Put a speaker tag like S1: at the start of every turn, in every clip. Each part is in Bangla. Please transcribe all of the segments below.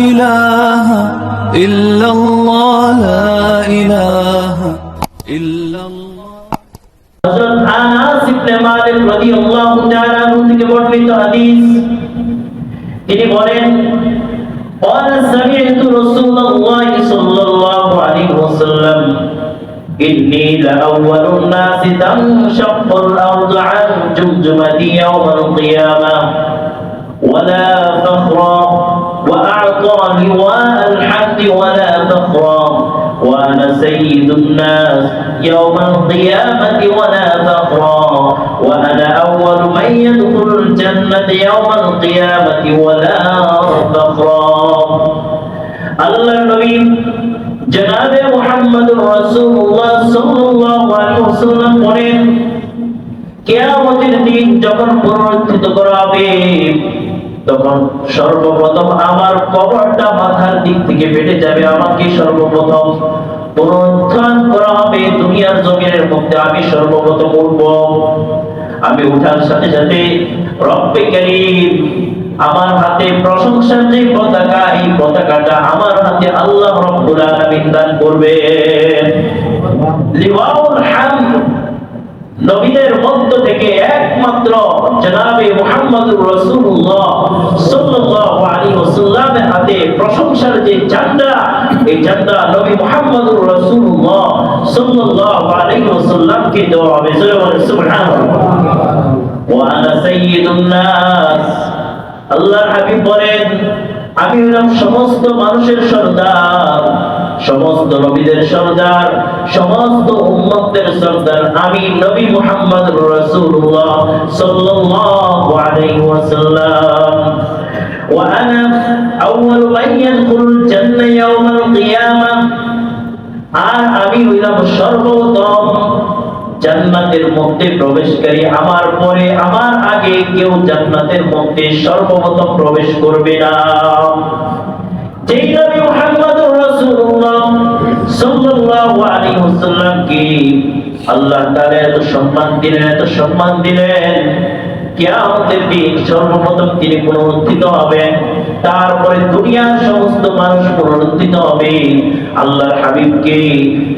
S1: ইলাহা ইল্লাল্লাহ লা ইলাহা ইল্লাল্লাহ।
S2: হযরত আনাস ইবনে মালিক রাদিয়াল্লাহু তাআলা আনহু থেকে বর্ণিত হাদিস, তিনি বলেন قال سمعت رسول الله صلى الله عليه وسلم إني لأول الناس تنشق الأرض عن جمجمتي يوم القيامة ولا فخرا وأعطى لواء الحمد ولا فخرا وأنا سيد الناس يوم القيامة ولا فخرا وأنا أول من يدخل الجنة يوم القيامة ولا فخرا। الله النبي جناب محمد رسول الله صلى الله عليه وسلم বলেন, কিয়ামতের দিন যখন পুনরুত্থিত করা হবে তখন সর্বপ্রথম আমার কবরটা মাথার দিক থেকে ফেটে যাবে। আমাকে সর্বপ্রথম পুনরুত্থান করা হবে। দুনিয়ার জমিনের মধ্যে আমি সর্বপ্রথম উঠব। আমি উঠার সাথে সাথে রব্বে কারীম আমার হাতে প্রশংসার যে পতাকা, এই পতাকাটা আমার হাতে আল্লাহ রাব্বুল আলামিন দান করবেন। লিওয়াউল হামদ নবীদের মধ্য থেকে একমাত্র জনাবে মুহাম্মদুর রাসূলুল্লাহ সাল্লাল্লাহু আলাইহি ওয়াসাল্লামের হাতে প্রশংসার যে ঝান্ডা, এই ঝান্ডা নবী মুহাম্মদুর রাসূলুল্লাহ সাল্লাল্লাহু আলাইহি ওয়াসাল্লামকে দেওয়া হবে। সুবহানাল্লাহ। ওয়া আনা সাইয়্যিদুন নাস, আল্লাহর হাবিব বলেন, আমি হলাম সমস্ত মানুষের সরদার, সমস্ত নবীদের সরদার, সমস্ত উম্মতের সরদার। আমি নবী মুহাম্মদুর রাসূলুল্লাহ সাল্লাল্লাহু আলাইহি ওয়াসাল্লাম। ওয়া আনা আউয়ালু মান ইয়াদখুলুল জান্নাহ ইয়াওমাল কিয়ামাহ, আর আমি হইলাম সর্বপ্রথম জান্নাতের মধ্যে প্রবেশকারী। আমার পরে, আমার আগে কেউ জান্নাতের মধ্যে সর্বপ্রথম প্রবেশ করবে না। যেই নবী মুহাম্মদুর রাসূলুল্লাহ সাল্লাল্লাহু আলাইহি ওয়াসাল্লামকে আল্লাহ তাআলা এত সম্মান দিলেন, এত সম্মান দিলেন, কিয়ামতের দিন সর্বপ্রথম তিনি পুনরুত্থিত হবেন, তারপরে দুনিয়ার সমস্ত মানুষ পুনরুত্থিত হবে। আল্লাহর হাবিবকে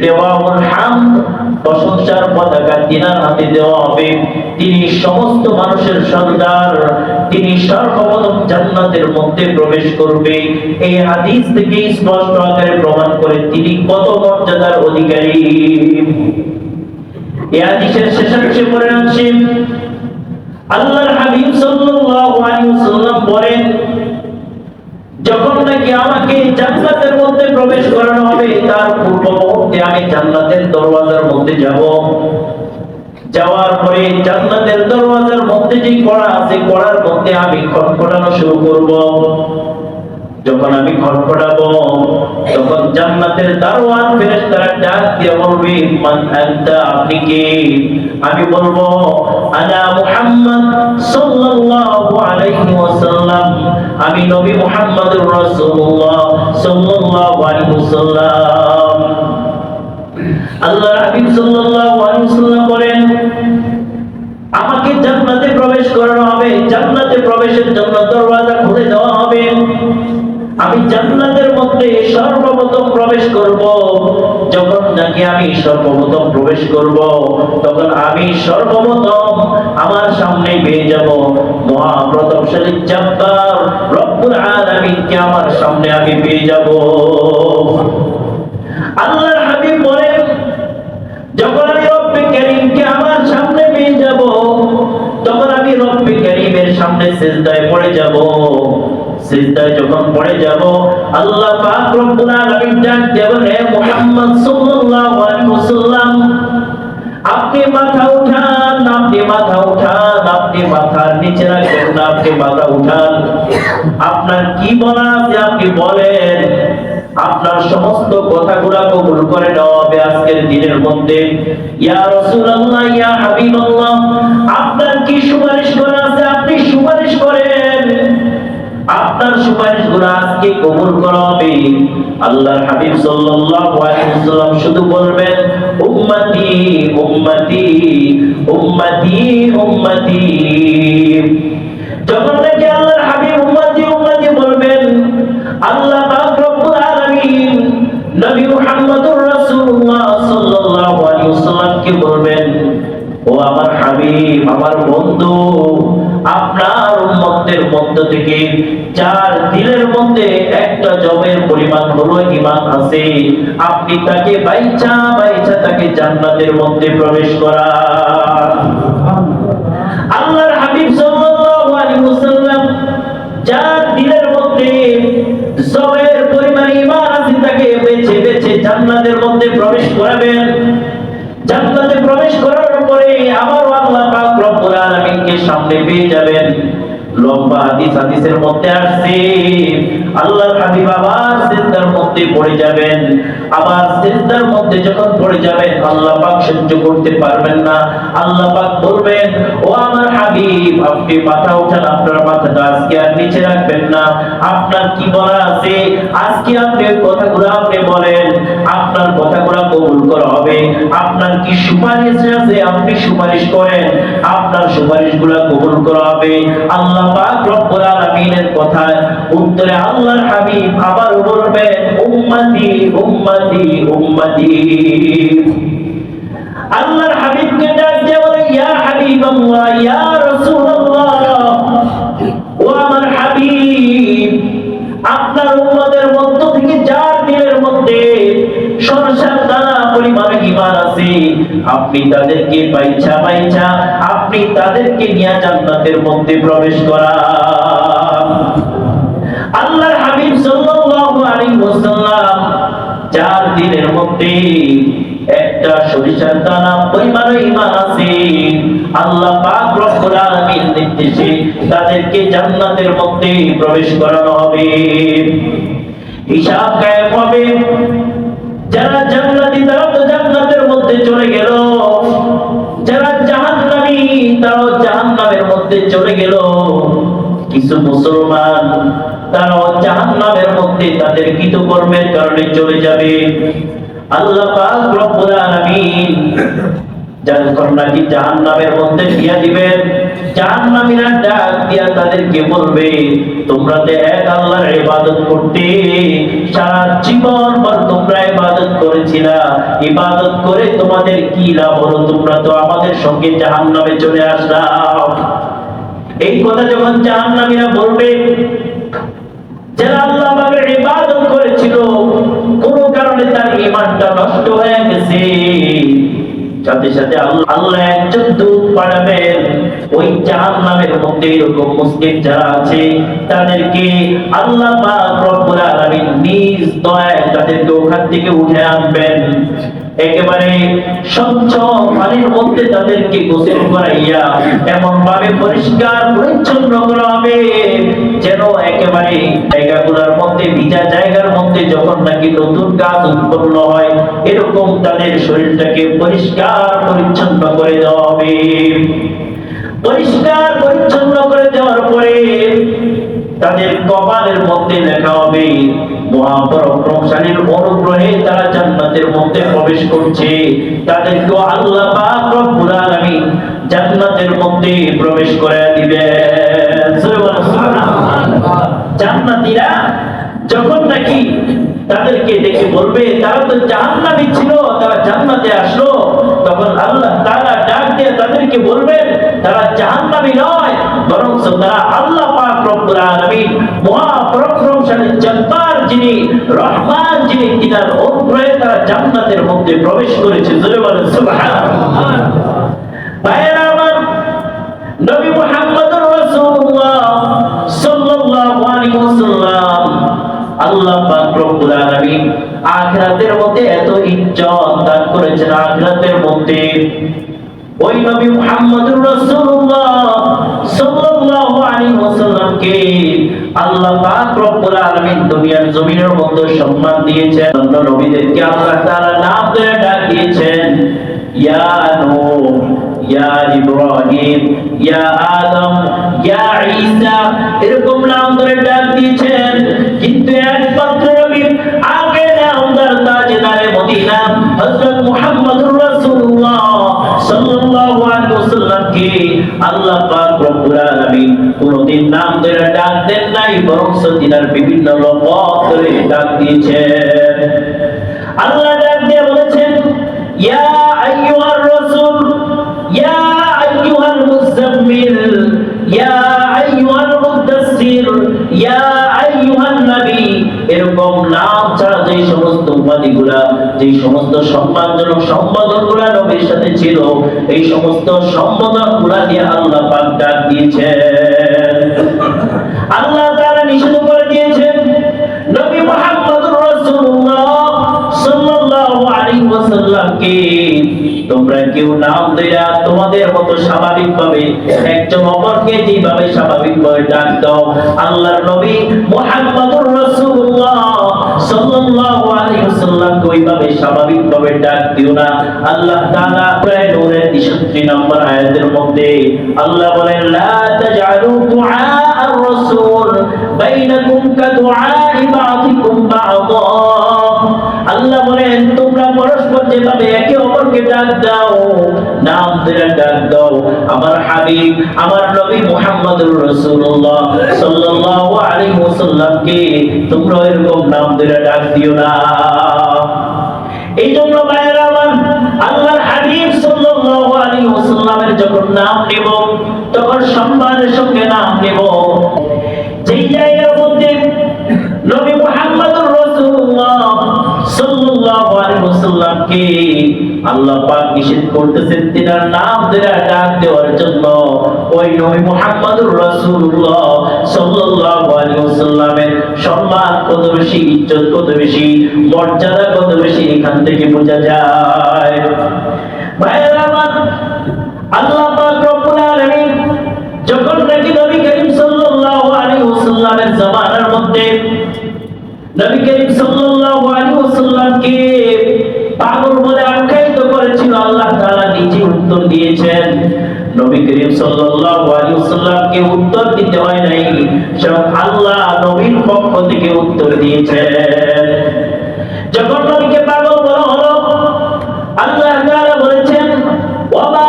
S2: লিওয়াউল হামদ প্রশংসার পতাকা তিনার হাতে দেওয়া হবে। তিনি সমস্ত মানুষের সরদার, তিনি সর্বপ্রথম জান্নাতের মধ্যে প্রবেশ করবে। এই হাদিস থেকে স্পষ্ট আকারে প্রমাণ করে তিনি কত মর্যাদার অধিকারী। এই হাদিসের শেষাংশে পড়ে আছে, আল্লাহর হাবিব সাল্লাল্লাহু আলাইহি ওয়াসাল্লাম বলেন, যখন নাকি আমাকে জান্নাতের মধ্যে প্রবেশ করানো হবে তার পূর্ব মুহূর্তে আমি জান্নাতের দরওয়াজার মধ্যে যাব। যাওয়ার পরে জান্নাতের দরওয়াজার মধ্যে যে কড়া আছে, কড়ার মধ্যে আমি খটখটানো শুরু করব। যখন আমি খটখটাবো তখন জান্নাতের দারওয়ান ফেরেশতারা ডাক দিয়ে বলবে, মান আনতা, আপনি কে? আমি বলবো, আনা মুহাম্মদ সাল্লাল্লাহু আলাইহি ওয়াসাল্লাম, আমি নবী মুহাম্মদুর রাসূলুল্লাহ সাল্লাল্লাহু আলাইহি ওয়াসাল্লাম। আল্লাহর হাবিব সাল্লাল্লাহু আলাইহি ওয়াসাল্লাম বলেন, আমাকে জান্নাতে প্রবেশ করানো হবে। জান্নাতে প্রবেশের জন্য দরওয়াজা খুলে দেওয়া হবে। আমি জান্নাতের মধ্যে সর্বপ্রথম প্রবেশ করব। যখন নাকি আমি সর্বপ্রথম প্রবেশ করব তখন আমি সর্বপ্রথম আমার সামনে পেয়ে যাব মহাপ্রতাপশালী জব্বার রব্বুল আলামিনকে আমার সামনে আমি পেয়ে যাব। আল্লাহর হাবিব বলেন, যখন আমি রব্বে কারীমকে আমার সামনে পেয়ে যাব তখন আমি রব্বে কারীমের সামনে সিজদায় পড়ে যাব। সিজদায় যখন পড়ে যাব আল্লাহ পাক রব্বুল আলামিন ডাক দেবেন, হে মুহাম্মদ সাল্লাল্লাহু আলাইহি ওয়াসাল্লাম, আপনি মাথা উঠান, আপনি মাথা উঠান, আপনি মাথার নিচে রাখবেন না, আপনি মাথা উঠান। আপনার কি বলা আছে আপনি বলেন। আপনার সমস্ত কথাগুলো কবুল করে নেওয়া হবে আজকের দিনের মধ্যে। ইয়া রাসূলুল্লাহ, ইয়া হাবিবাল্লাহ, আপনার কি সুপারিশ করা আছে আপনি সুপারিশ করেন। আপনার সুপারিশগুলো আজকে কবুল করা হবে। আল্লাহর হাবিব সাল্লাল্লাহু আলাইহি ওয়াসাল্লাম শুধু বলবেন, উম্মতি উম্মতি উম্মতি উম্মতি। যখন নাকি আল্লাহর হাবিব উম্মতি উম্মতি বলবেন, আল্লাহ উম্মতকে বলবেন, ও আমার হাবিব, আমার বন্ধু, আপনার উম্মতের মধ্য থেকে যার দিলের মধ্যে একটা জবের পরিমাণ হলো ঈমান আছে, আপনি তাকে বাইচা বাইচা তাকে জান্নাতের মধ্যে প্রবেশ করান। আল্লাহর হাবিব সাল্লাল্লাহু আলাইহি ওয়াসাল্লাম যার দিলের মধ্যে জবের পরিমাণ ঈমান আছে তাকে বেছে বেছে জান্নাতের মধ্যে প্রবেশ করাবেন। জান্নাতে প্রবেশ করার পরে আবার আল্লাহ পাক রব্বুল আলামিনকে সামনে পেয়ে যাবেন। লম্বা হাদিসের মধ্যে আসছে আল্লাহর হাবিব আবার সিজদার মধ্যে পড়ে যাবেন। আবার সিজদার মধ্যে যখন পড়ে যাবেন আল্লাহ পাক সহ্য করতে পারবেন না। আল্লাহ পাক বলবেন, ও আমার হাবিব, আপনি মাথা উঠান, আপনার মাথাটা আজকে আর নিচে রাখবেন না। আপনার কি বলা আছে আজকে আপনি ওই কথাগুলো আপনি বলেন, আপনার কথাগুলো কবুল করা হবে। আপনার কি সুপারিশ আছে আপনি সুপারিশ করেন, আপনার সুপারিশগুলো কবুল করা হবে। আল্লাহ পাক রব্বুল আলামিনের কথা উত্তরে আল্লাহর হাবিব আবার বলবেন, উম্মতি উম্মতি উম্মতি। আল্লাহর হাবিবকে ডাক দিয়ে বলে, ইয়া হাবিবাল্লাহ, ইয়া রাসূলুল্লাহ, ও আমার হাবিব, আপনার উম্মতের মধ্য থেকে যার দিলের মধ্যে সরষার দানা পরিমাণ ঈমান আছে, আপনি তাদেরকে বাইচা বাইচা আপনি তাদেরকে নিয়ে জান্নাতের মধ্যে প্রবেশ করান। আল্লাহর হাবিব সাল্লাল্লাহু আলাইহি ওয়াসাল্লাম যার দিলের মধ্যে একটা সরিষার দানা পরিমাণ ঈমান আছে, আল্লাহ পাক রব্বুল আলামিন নির্দেশে তাদেরকে জান্নাতের মধ্যে প্রবেশ করানো হবে। হিসাব কায়েম হবে। যারা জান্নাতি তারা তো জান্নাতের মধ্যে চলে গেল, যারা জাহান্নামী তারাও জাহান্নামের মধ্যে চলে গেল। কিছু মুসলমান তারাও জাহান্নামের মধ্যে তাদের কৃতকর্মের কারণে চলে যাবে। আল্লাহ পাক রব্বুল আলামিন যখন নাকি জাহান্নামের মধ্যে দিয়া দিবেন, জাহান্নামীরা ডাক দিয়া তাদেরকে বলবে, তোমরা তো এক আল্লাহর ইবাদত করতে, সারা জীবন ভর তোমরা ইবাদত করেছিলা, ইবাদত করে তোমাদের কি লাভ হলো? তোমরা তো আমাদের সঙ্গে জাহান্নামে চলে আসলাম। এই কথা যখন জাহান্নামীরা বলবে, যারা আল্লাহ পাকের ইবাদত করেছিল কোন কারণে তার ঈমানটা নষ্ট হয়ে গেছে, সাথে সাথে আল্লাহ একজন দূত পাঠাবেন, ওই জাহান্নামের মধ্যে এরকম মুসলিম যারা আছে তাদেরকে আল্লাহ পাক রব্বুল আলামিন নিজ দয়ায় তাদেরকে ওখান থেকে উঠে আনবেন। একেবারে স্বচ্ছ পানির মধ্যে তাদেরকে গোসল করাইয়া এমন ভাবে পরিষ্কার পরিচ্ছন্ন করা হবে যেন একেবারে জায়গাগুলোর মধ্যে, ভিজা জায়গার মধ্যে যখন নাকি নতুন গাছ উৎপন্ন হয় এরকম তাদের শরীরটাকে পরিষ্কার পরিচ্ছন্ন করে দেওয়া হবে। পরিষ্কার পরিচ্ছন্ন করে দেওয়ার পরে তাদের কপালের মধ্যে লেখা হবে, মহাপরাক্রমশালীর অনুগ্রহে তারা জান্নাতের মধ্যে প্রবেশ করছে। তাদেরকে আল্লাহ পাক রব্বুল আলামিন জান্নাতের মধ্যে প্রবেশ করে দিবেন। সুবহানাল্লাহ। জান্নাতীরা যখন নাকি তাদেরকে দেখে বলবে তারা তো জাহান্নামী ছিল, তারা জান্নাতে আসলো, তখন আল্লাহ তাআলা ডাক দিয়ে তাদেরকে বলবেন তারা জাহান্নামী নয়, বরং তারা আল্লাহ পাক রব্বুল আলামিন মহাপরাক্রমশালী জব্বার যিনি, রহমান যিনি, তিনার অনুগ্রহে তারা জান্নাতের মধ্যে প্রবেশ করেছে। জোরে বলেন সুবহানাল্লাহ। ভাইরা আমার, নবী মুহাম্মদুর রাসূলুল্লাহ সাল্লাল্লাহু আলাইহি ওয়াসাল্লাম আল্লাহ পাক রব্বুল আলামিন আখিরাতের মধ্যে এত ইজ্জত দান করেছেন। আখিরাতের মধ্যে ওই নবী মুহাম্মদুর রাসূলুল্লাহ সাল্লাল্লাহু আলাইহি ওয়াসাল্লামকে আল্লাহ পাক রব্বুল আলামিন দুনিয়ার জমিনের মধ্যে সম্মান দিয়েছেন। অন্য নবীদেরকে আল্লাহ তাআলা নাম ধরে ডাক দিয়েছেন, ইয়া নূহ, ইয়া ইব্রাহিম, ইয়া আদম, ইয়া ঈসা, এরকম নাম ধরে ডাক দিয়েছেন। কিন্তু একমাত্র নবী আগে নামদার তাজদারে মদিনা হযরত মুহাম্মদুর রাসূলুল্লাহ সাল্লাল্লাহু আলাইহি ওয়াসাল্লামকে আল্লাহ পাক রব্বুল আলামিন কোনদিন নাম ধরে ডাক দেন নাই, বরং তিনার বিভিন্ন লকব ধরে ডাক দিয়েছেন। আল্লাহ ডাক দিয়ে বলেছেন, ইয়া আইয়ুহার এরকম নাম ছাড়া যে সমস্ত উপাধিগুলা, যে সমস্ত সম্মানজনক সম্বোধনগুলা নবীর সাথে ছিল, এই সমস্ত সম্বোধনগুলা দিয়ে আল্লাহ পাক ডাক দিয়েছেন। আল্লাহ তাআলা নিষেধ করে দিয়েছেন নবী মুহাম্মদুর রাসূলুল্লাহ সাল্লাল্লাহু আলাইহি ওয়াসাল্লামকে তোমরা কেউ নাম দেয়া তোমাদের মতো স্বাভাবিকভাবে একজন অপরকে যেভাবে স্বাভাবিকভাবে ডাক দাও, আল্লাহর নবী মুহাম্মদুর রাসূলুল্লাহ সাল্লাল্লাহু আলাইহি ওয়াসাল্লামকে ওইভাবে স্বাভাবিকভাবে ডাক দিও না। আল্লাহ তাআলা সূরা নূরের 63 নম্বর আয়াতের মধ্যে আল্লাহ বলেন, লা তাজআলু দুআ আর-রাসূল বাইনাকুম কাদুআই বা'দিকুম বা'দা। আল্লাহ বলেন, তোমরা পরস্পর যেভাবে একে অপরকে ডাক দাও, নাম ধরে ডাক দাও, আমার হাবিব আমার নবী মুহাম্মদুর রাসূলুল্লাহ সাল্লাল্লাহু আলাইহি ওয়াসাল্লামকে তোমরা এরকম নাম ধরে ডাক দিও না। এই জন্য ভাইরা আমার, আল্লাহর হাবিব সাল্লাল্লাহু আলাইহি ওয়াসাল্লামের যখন নাম নেব তখন সম্মানের সঙ্গে নাম নেব। যেই জায়গার মধ্যে নবী মুহাম্মদুর রাসূলুল্লাহ সাল্লাল্লাহু আলাইহি ওয়াসাল্লামকে আল্লাহ পাক নিষেধ করতেছেন তিনার নাম ধরে ডাক দেওয়ার জন্য, ওই নবী মুহাম্মদুর রাসূলুল্লাহ সাল্লাল্লাহু আলাইহি ওয়াসাল্লামের সম্মান কত বেশি, ইজ্জত কত বেশি, মর্যাদা কত বেশি এখান থেকে বোঝা যায়। ভাইরা আমার, আল্লাহ পাক রব্বুল আলামিন যখন নাকি নবী করিম সাল্লাল্লাহু আলাইহি ওয়াসাল্লামের জামানার মধ্যে নবী করিম সাল্লাল্লাহু আলাইহি ওয়াসাল্লামকে পাগল বলে আখ্যায়িত করেছিল, আল্লাহ তাআলা নিজে উত্তর দিয়েছেন। নবী করিম সাল্লাল্লাহু আলাইহি ওয়াসাল্লামকে উত্তর দিতে হয় নাই, স্বয়ং আল্লাহ নবীর পক্ষ থেকে উত্তর দিয়েছেন। যখন নবীকে পাগল বলা হলো, আল্লাহ তাআলা বলেছেন, ওয়ামা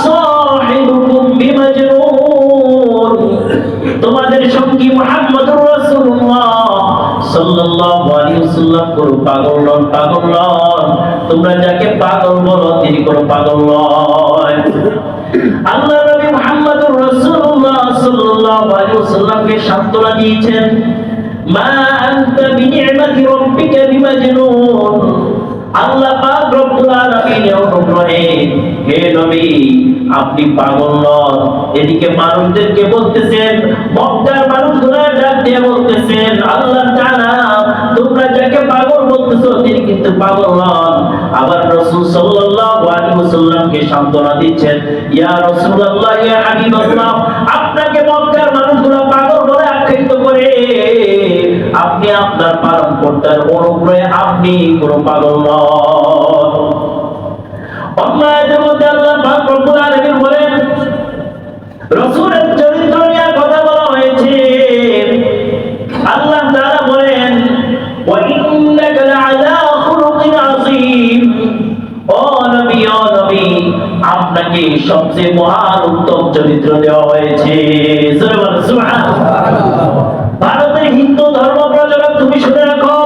S2: সাহিবুকুম বিমাজনুন, তোমাদের সঙ্গী মুহাম্মদুর রাসূলুল্লাহ সাল্লাল্লাহু আলাইহি ওয়াসাল্লাম কোন পাগল নন, পাগল নন। তোমরা যাকে পাগল বলো তিনি কোন পাগল নয়। আল্লাহ নবী মুহাম্মদুর রাসূলুল্লাহ সাল্লাল্লাহু আলাইহি ওয়াসাল্লামকে সান্ত্বনা দিয়েছেন, মা আনতা বিনি'মাতি রাব্বিকা বিমাজনুন। আল্লাহ পাক রব্বুল আলামিনের অনুগ্রহে হে নবী আপনি পাগল নন। এদিকে মানুষদেরকে বলতেছেন, মক্কার মানুষগুলো ডাক দিয়ে বলতেছেন, আল্লাহ তাআলা তোমরা যাকে পাগল বলতেছো তিনি কিন্তু পাগল নন। আবার রাসূল সাল্লাল্লাহু আলাইহি ওয়াসাল্লামকে সান্ত্বনা দিচ্ছেন, ইয়া রাসূলুল্লাহ ইয়া হাবিবাল্লাহ, আপনাকে মক্কার মানুষগুলো পাগল বলে আখ্যায়িত করে, আপনি আপনার পালনকর্তার অনুগ্রহে আপনি কোনো পাগল নন। অন্যায়ের মধ্যে আল্লাহ পাক রব্বুল আলামিন বলেন, রাসূলের চরিত্র নিয়ে কথা বলা হয়েছে। আল্লাহ তাআলা বলেন, ওয়া ইন্নাকা লাআলা খুলুকিন আযীম। ও নবী, ও নবী, আপনাকে সবচেয়ে মহান উত্তম চরিত্র দেওয়া হয়েছে। সুবহানাল্লাহ। ভারতের হিন্দু ধর্ম প্রচারক তুমি শুনে রাখো,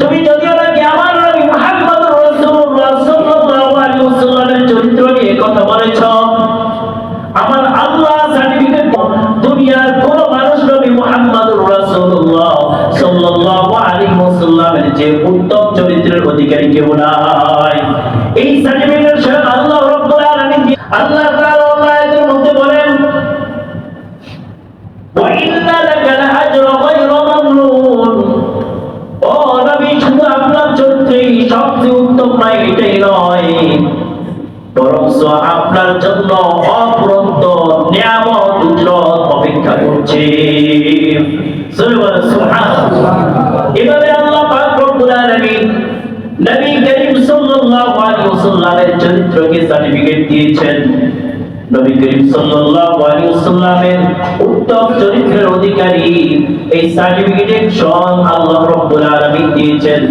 S2: তুমি যদিও নাকি আমার নবী মুহাম্মদুর রাসূলুল্লাহ সাল্লাল্লাহু আলাইহি ওয়াসাল্লামের চরিত্র নিয়ে কথা বলেছ, আমার আল্লাহ সার্টিফিকেট দুনিয়ার কোন মানুষ নবী মুহাম্মদুর রাসূলুল্লাহ সাল্লাল্লাহু আলাইহি ওয়াসাল্লামের যে উত্তম চরিত্রের অধিকারী কেউ নাই। এই সার্টিফিকেট স্বয়ং আল্লাহ রাব্বুল আলামিন। আল্লাহ তাআলা আয়াতের মধ্যে বলেন, ওয়া ইন্না লাকা লাআজরা গায়রা মামনুন। ও নবী, শুধু আপনার চরিত্রই সবচেয়ে উত্তম নয় এটাই নয়, বরং আপনার জন্য অফুরন্ত নিয়ামত উজরত অপেক্ষা করছে। সুবহানাল্লাহ। এভাবে আল্লাহ পাক রব্বুল আলামিন নবী করিম সাল্লাল্লাহু আলাইহি ওয়াসাল্লামের চরিত্রকে সার্টিফিকেট দিয়েছেন। নবী করিম সাল্লাল্লাহু আলাইহি ওয়াসাল্লামের উত্তম চরিত্রের অধিকারী এই সার্টিফিকেট স্বয়ং আল্লাহ রাব্বুল আলামিন দিয়েছেন।